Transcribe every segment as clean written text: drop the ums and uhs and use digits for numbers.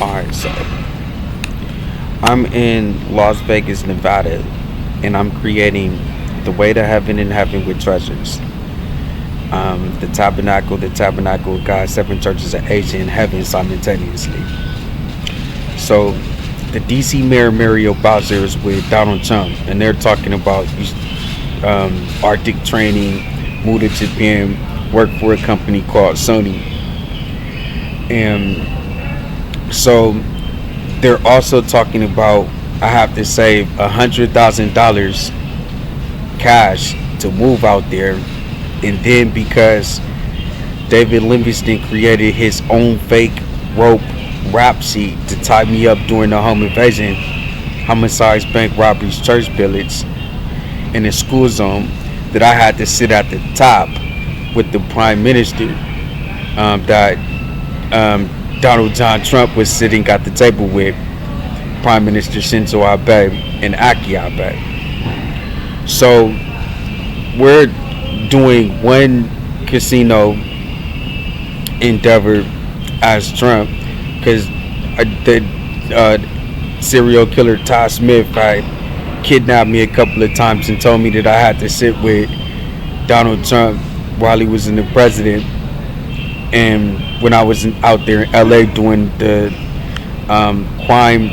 Alright, so I'm in Las Vegas, Nevada, and I'm creating the way to heaven and heaven with treasures. The tabernacle of God, 7 churches of Asia and heaven simultaneously. So the DC Mayor Mario Bowser is with Donald Trump, and they're talking about Arctic training, move to Japan, work for a company called Sony. And so they're also talking about I have to save $100,000 cash to move out there, and then because David Livingston created his own fake rope rap sheet to tie me up during the home invasion, homicides, bank robberies, church pillage, in a school zone, that I had to sit at the top with the prime minister that Donald John Trump was sitting at the table with, Prime Minister Shinzo Abe and Aki Abe. So we're doing one casino endeavor as Trump, because the serial killer Todd Smith had kidnapped me a couple of times and told me that I had to sit with Donald Trump while he was in the president. And when I was out there in LA doing the crime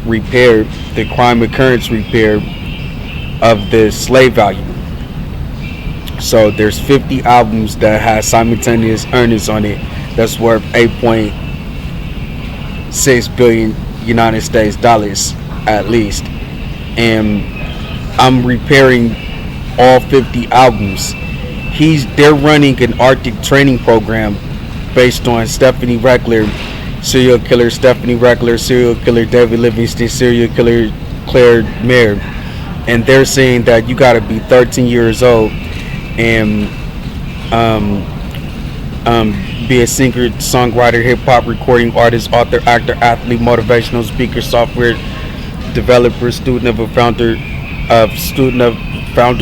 repair, the crime occurrence repair of the slave value. So there's 50 albums that has simultaneous earnings on it that's worth 8.6 billion United States dollars at least. And I'm repairing all 50 albums. They're running an Arctic training program based on Stephanie Reckler, serial killer Stephanie Reckler, serial killer David Livingston, serial killer Claire Mayer, and they're saying that you got to be 13 years old and be a singer, songwriter, hip hop, recording artist, author, actor, athlete, motivational speaker, software developer, student of a founder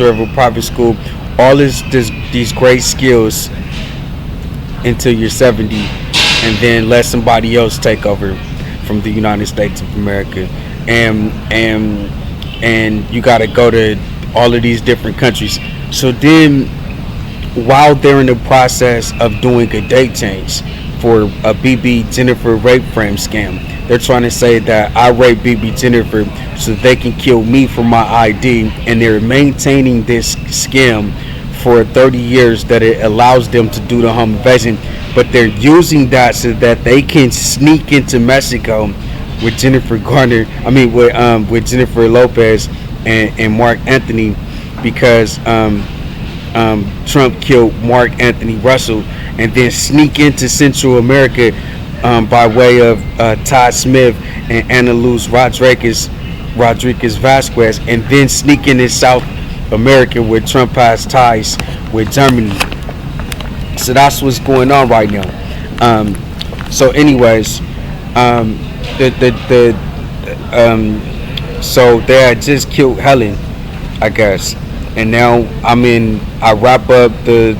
of a private school. All these great skills until you're 70, and then let somebody else take over from the United States of America, and you got to go to all of these different countries. So then, while they're in the process of doing a date change for a BB Jennifer rape frame scam, they're trying to say that I raped BB Jennifer so they can kill me for my ID, and they're maintaining this scam for 30 years that it allows them to do the home invasion, but they're using that so that they can sneak into Mexico with with Jennifer Lopez and Mark Anthony, because Trump killed Mark Anthony Russell, and then sneak into Central America by way of Todd Smith and Ana Luz Rodriguez Vasquez, and then sneak into South America where Trump has ties with Germany. So that's what's going on right now. So anyways, so they had just killed Helen, I guess, and now I wrap up the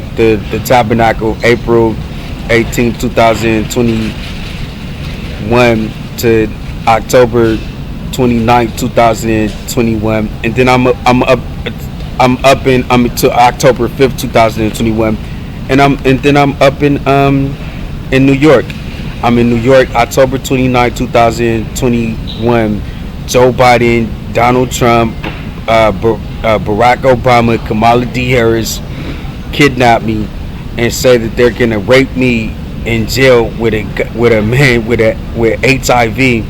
tabernacle April 18, 2021 to October 29, 2021, and then I'm up to October 5th, 2021, and then I'm up in New York. I'm in New York, October 29, 2021. Joe Biden, Donald Trump, Barack Obama, Kamala Harris kidnap me and say that they're gonna rape me in jail with a man with HIV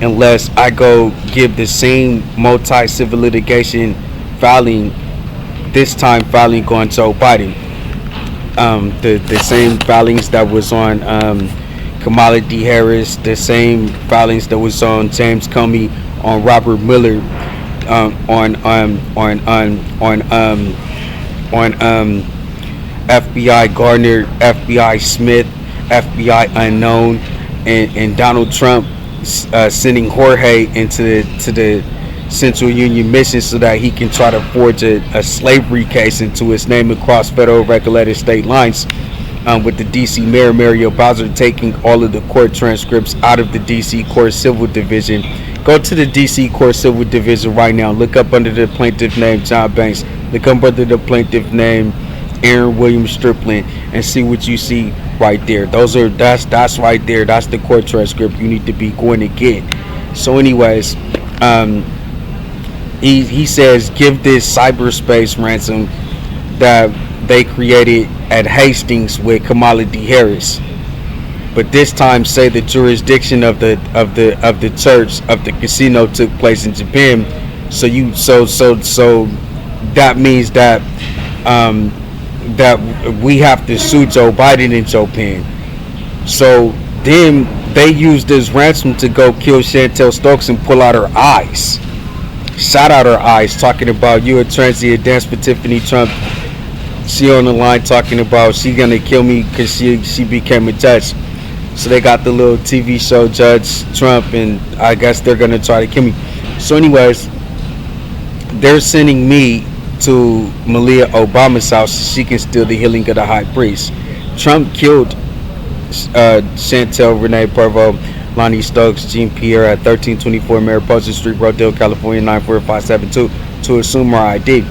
unless I go give the same multi-civil litigation filing, this time filing on Joe Biden. The same filings that was on Kamala Harris, the same filings that was on James Comey, on Robert Mueller, on FBI Gardner, FBI Smith, FBI Unknown, and Donald Trump sending Jorge into the Central Union mission so that he can try to forge a slavery case into his name across federal regulated state lines. with the DC Mayor Mario Bowser taking all of the court transcripts out of the DC Court Civil Division. Go to the DC Court Civil Division right now. Look up under the plaintiff name John Banks. Look up under the plaintiff name Aaron William Strickland and see what you see right there. That's right there. That's the court transcript you need to be going to get. So anyways, he says give this cyberspace ransom that they created at Hastings with Kamala D. Harris, but this time say the jurisdiction of the church of the casino took place in Japan. So that means that that we have to sue Joe Biden in Japan. So then they used this ransom to go kill Shantell Stokes and pull out her eyes, shot out her eyes, talking about you a transient dance for Tiffany Trump. She on the line talking about she gonna kill me because she became a judge. So they got the little TV show Judge Trump, and I guess they're gonna try to kill me. So anyways, they're sending me to Malia Obama's house so she can steal the healing of the high priest. Trump killed Shantell, Renee Pervoe, Lonnie Stokes, Jean Pierre at 1324 Mariposa Street, Rodale, California 94572 to assume her ID.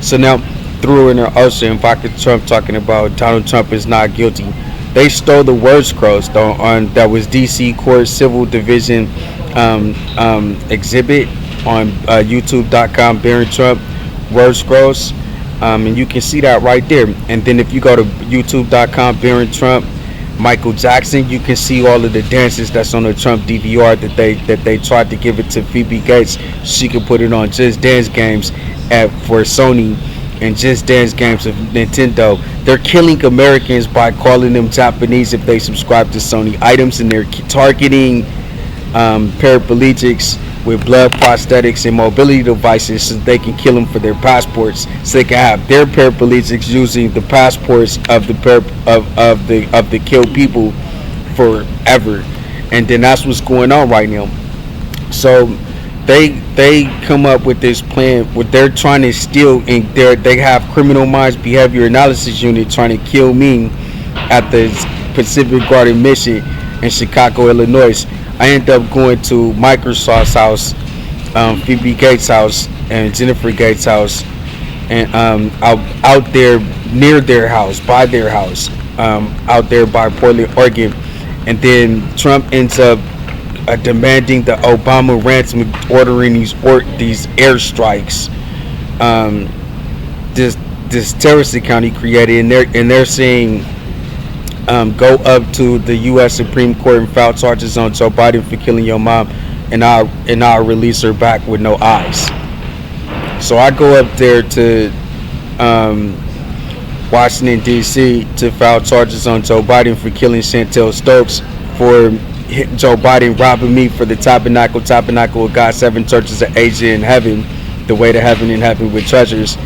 So now threw her in her ocean. Ivanka Trump talking about Donald Trump is not guilty. They stole the word scrolls though on that was DC Court Civil Division exhibit on YouTube.com Barron Trump word scrolls, and you can see that right there. And then if you go to YouTube.com Barron Trump Michael Jackson, you can see all of the dances that's on the Trump DVR that they tried to give it to Phoebe Gates. She could put it on Just Dance games for Sony and Just Dance games of Nintendo. They're killing Americans by calling them Japanese if they subscribe to Sony items, and they're targeting paraplegics with blood prosthetics and mobility devices so they can kill them for their passports, so they can have their paraplegics using the passports of the killed people forever. And then that's what's going on right now. So they come up with this plan where they're trying to steal, and they have criminal minds behavior analysis unit trying to kill me at the Pacific Garden Mission in Chicago, Illinois. I end up going to Microsoft's house, Phoebe Gates' house, and Jennifer Gates' house, and out there near their house, by their house, out there by Portland, Oregon. And then Trump ends up demanding the Obama ransom, ordering these airstrikes. This terrorist account he created, and they're saying go up to the U.S. Supreme Court and file charges on Joe Biden for killing your mom, and I'll release her back with no eyes. So I go up there to Washington D.C. to file charges on Joe Biden for killing Shantell Stokes, for Joe Biden robbing me for the tabernacle of God, 7 churches of Asia in heaven, the way to heaven and heaven with treasures,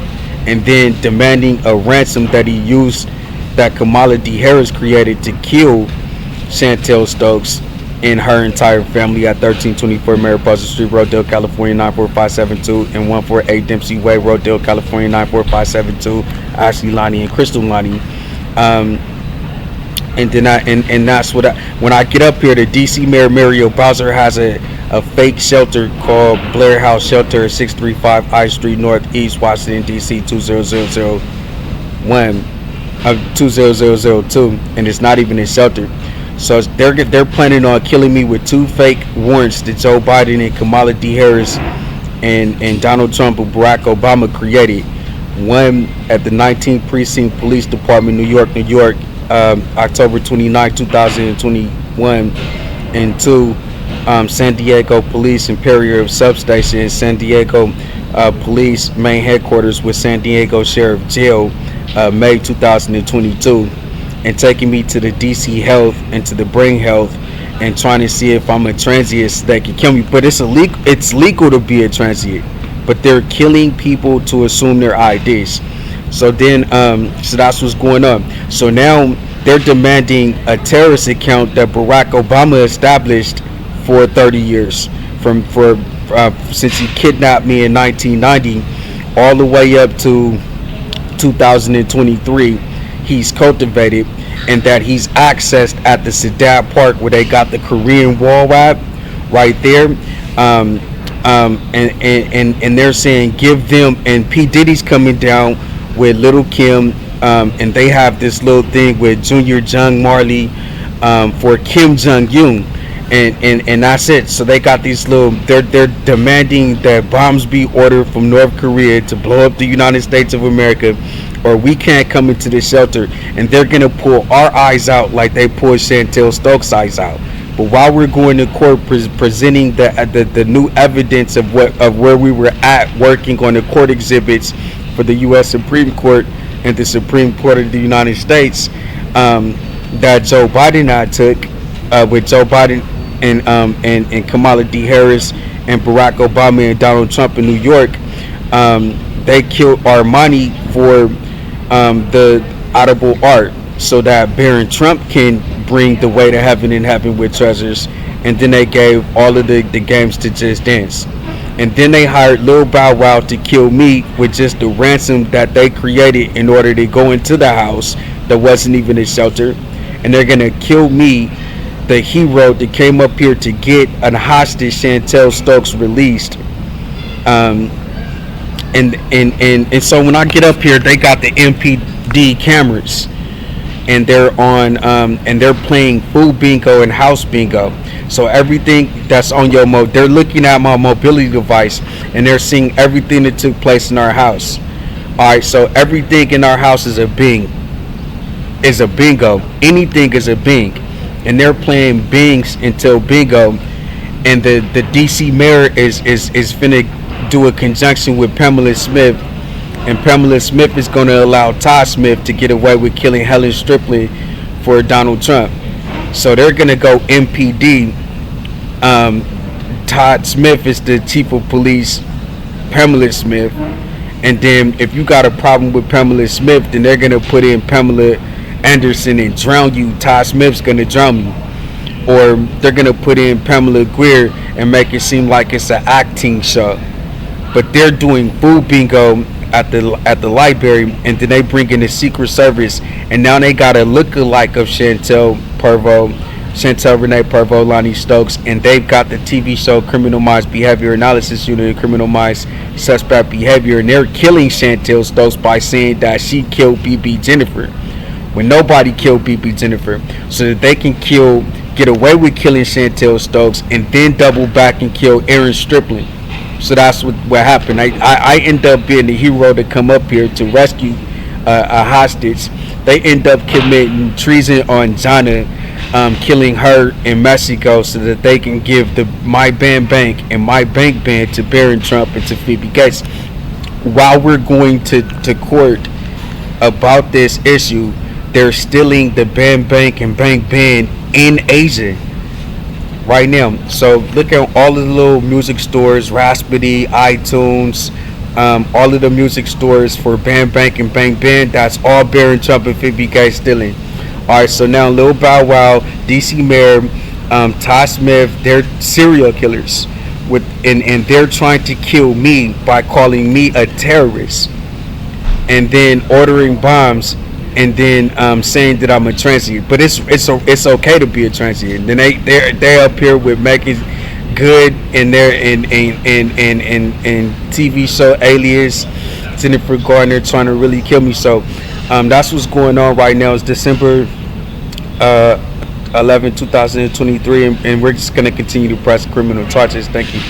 and then demanding a ransom that he used, that Kamala D. Harris created to kill Shantell Stokes and her entire family at 1324 Mariposa Street, Rodale, California 94572, and 148 Dempsey Way, Rodale, California 94572. Ashley Lonnie and Crystal Lonnie. And then that's what when I get up here, the DC Mayor Mario Bowser has a fake shelter called Blair House Shelter, 635 I Street Northeast, Washington DC 20001. 20002, and it's not even a shelter. So they're planning on killing me with 2 fake warrants that Joe Biden and Kamala D. Harris and Donald Trump and Barack Obama created. One at the 19th Precinct Police Department, New York, October 29, 2021, and 2 San Diego Police Imperial Substation and San Diego Police Main Headquarters with San Diego Sheriff Jail, May 2022, and taking me to the DC Health and to the Brain Health and trying to see if I'm a transient so they can kill me. But it's legal to be a transient, but they're killing people to assume their IDs. So then so that's what's going on. So now they're demanding a terrorist account that Barack Obama established for 30 years since he kidnapped me in 1990 all the way up to 2023. He's cultivated, and that he's accessed at the Sadat Park where they got the Korean Wall at, right there. And they're saying give them, and P Diddy's coming down with Little Kim, and they have this little thing with Junior Jung Marley, for Kim Jong Un, and that's it. So they got these little. They're demanding that bombs be ordered from North Korea to blow up the United States of America, or we can't come into the shelter. And they're gonna pull our eyes out like they pulled Shantell Stokes' eyes out. But while we're going to court presenting the new evidence of where we were at working on the court exhibits for the U.S. Supreme Court and the Supreme Court of the United States, that Joe Biden and I took, with Joe Biden and Kamala D. Harris and Barack Obama and Donald Trump in New York, they killed Armani for the audible art, so that Barron Trump can bring the way to heaven and heaven with treasures. And then they gave all of the games to Just Dance. And then they hired Lil Bow Wow to kill me with just the ransom that they created in order to go into the house that wasn't even a shelter. And they're gonna kill me, the hero that came up here to get a hostage Shantell Stokes released. And so when I get up here, they got the MPD cameras, and they're on, and they're playing food bingo and house bingo. So everything that's on your they're looking at my mobility device, and they're seeing everything that took place in our house. All right, so everything in our house is a bingo. Anything is a bing, and they're playing bings until bingo. And the DC mayor is finna do a conjunction with Pamela Smith, and Pamela Smith is going to allow Todd Smith to get away with killing Helen Strickland for Donald Trump. So they're going to go MPD. Todd Smith is the chief of police, Pamela Smith. And then if you got a problem with Pamela Smith, then they're going to put in Pamela Anderson and drown you. Todd Smith's going to drown you. Or they're going to put in Pamela Greer and make it seem like it's an acting show. But they're doing food bingo at the library, and then they bring in the Secret Service, and now they got a look-alike of Shantell Renee Pervoe, Lonnie Stokes, and they've got the TV show Criminal Minds Behavior Analysis Unit and Criminal Minds Suspect Behavior, and they're killing Shantell Stokes by saying that she killed BB Jennifer when nobody killed BB Jennifer, so that they can get away with killing Shantell Stokes and then double back and kill Aaron Strickland. So that's what happened. I end up being the hero to come up here to rescue a hostage. They end up committing treason on Jana, killing her in Mexico, so that they can give my bank and my bank to Barron Trump and to Phoebe Gates. While we're going to court about this issue, they're stealing the bank and bank in Asia right now. So look at all of the little music stores, Raspberry, iTunes, all of the music stores for Bank and Bank. That's all Barron Trump and Phoebe Gates stealing. All right, so now Lil Bow Wow, DC Mayor, Todd Smith, they're serial killers, and they're trying to kill me by calling me a terrorist, and then ordering bombs, and then saying that I'm a transient. But it's okay to be a transient. Then they're up here with making good in their in TV show Alias, Jennifer Gardner trying to really kill me. So that's what's going on right now. It's December 11, 2023, and we're just gonna continue to press criminal charges. Thank you.